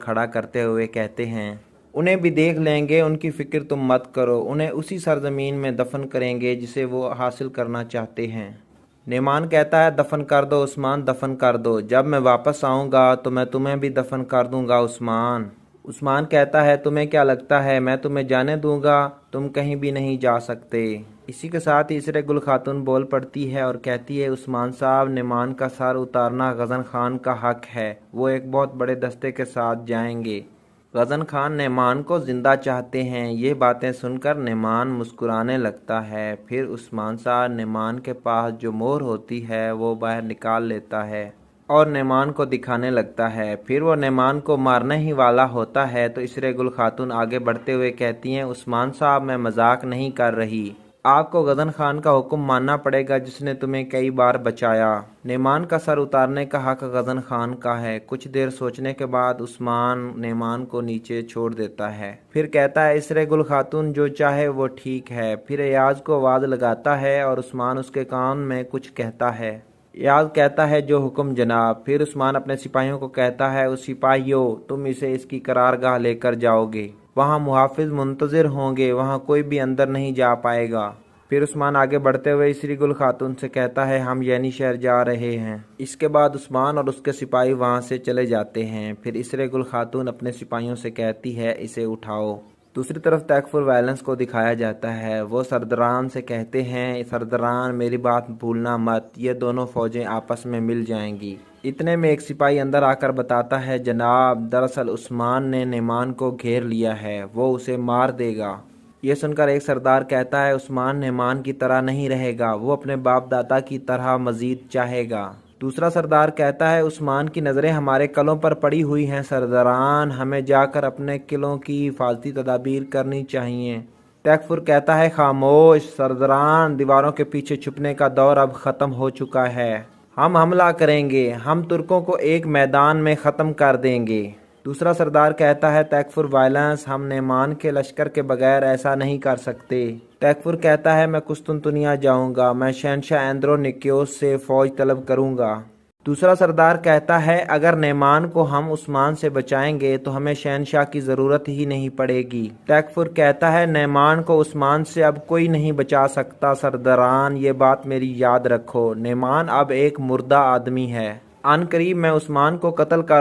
खड़ा करते हुए कहते हैं, उन्हें भी देख लेंगे, उनकी फिक्र तुम मत करो, उन्हें उसी सरजमीन में दफन करेंगे जिसे वो हासिल करना चाहते हैं। नेमान कहता है, दफन कर दो उस्मान, दफन कर दो, जब मैं वापस आऊँगा तो मैं तुम्हें भी दफन कर दूंगा उस्मान। उस्मान कहता है, तुम्हें क्या लगता है मैं तुम्हें जाने दूंगा? तुम कहीं भी नहीं जा सकते। इसी के साथ इसरे गुल खातून बोल पड़ती है और कहती है, उस्मान साहब, नेमान का सर उतारना गज़न खान का हक है, वो एक बहुत बड़े दस्ते के साथ जाएंगे। गज़न खान नेमान को जिंदा चाहते हैं। ये बातें सुनकर नेमान मुस्कुराने लगता है। फिर उस्मान साहब नेमान के पास जो मोहर होती है वो बाहर निकाल लेता है और नेमान को दिखाने लगता है। फिर वो नेमान को मारने ही वाला होता है तो इसरे गुल खातून आगे बढ़ते हुए कहती हैं, उस्मान साहब, मैं मजाक नहीं कर रही, आपको गज़न खान का हुक्म मानना पड़ेगा जिसने तुम्हें कई बार बचाया। नेमान का सर उतारने का हक गज़न खान का है। कुछ देर सोचने के बाद उस्मान नेमान को नीचे छोड़ देता है। फिर कहता है, इसरे गुल खातून, जो चाहे वो ठीक है। फिर एयाज को आवाज़ लगाता है और उस्मान उसके कान में कुछ कहता है। एयाज कहता है, जो हुक्म जनाब। फिर उस्मान अपने सिपाहियों को कहता है, उस सिपाहियों, तुम इसे इसकी करारगाह लेकर जाओगे, वहाँ मुहाफिज मुंतजिर होंगे, वहाँ कोई भी अंदर नहीं जा पाएगा। फिर उस्मान आगे बढ़ते हुए इसरी गुल खातून से कहता है, हम यनी शहर जा रहे हैं। इसके बाद उस्मान और उसके सिपाही वहाँ से चले जाते हैं। फिर इसरे गुल खातून अपने सिपाहियों से कहती है, इसे उठाओ। दूसरी तरफ तैकफुर वायलेंस को दिखाया जाता है। वो सरदरान से कहते हैं, सरदरान, मेरी बात भूलना मत, ये दोनों फौजें आपस में मिल जाएंगी। इतने में एक सिपाही अंदर आकर बताता है, जनाब, दरअसल उस्मान ने नेमान को घेर लिया है, वो उसे मार देगा। ये सुनकर एक सरदार कहता है, उस्मान नेमान की तरह नहीं रहेगा, वो अपने बाप दादा की तरह मजीद चाहेगा। दूसरा सरदार कहता है, उस्मान की नज़रें हमारे किलों पर पड़ी हुई हैं सरदारान, हमें जाकर अपने किलों की हिफाजती तदाबीर करनी चाहिए। तैकफुर कहता है, खामोश सरदारान, दीवारों के पीछे छुपने का दौर अब ख़त्म हो चुका है, हम हमला करेंगे, हम तुर्कों को एक मैदान में ख़त्म कर देंगे। दूसरा सरदार कहता है, तैकफुर वायलेंस, हम नेमान के लश्कर के बगैर ऐसा नहीं कर सकते। तैकफुर कहता है, मैं कुस्तुनतुनिया जाऊंगा, मैं शहनशाह एंद्रोनिकोस से फौज तलब करूंगा। दूसरा सरदार कहता है, अगर नेमान को हम उस्मान से बचाएंगे तो हमें शहनशाह की ज़रूरत ही नहीं पड़ेगी। तैकफुर कहता है, नेमान को उस्मान से अब कोई नहीं बचा सकता सरदारान, ये बात मेरी याद रखो, नेमान अब एक मुर्दा आदमी है, अनकरीब मैं उस्मान को कत्ल कर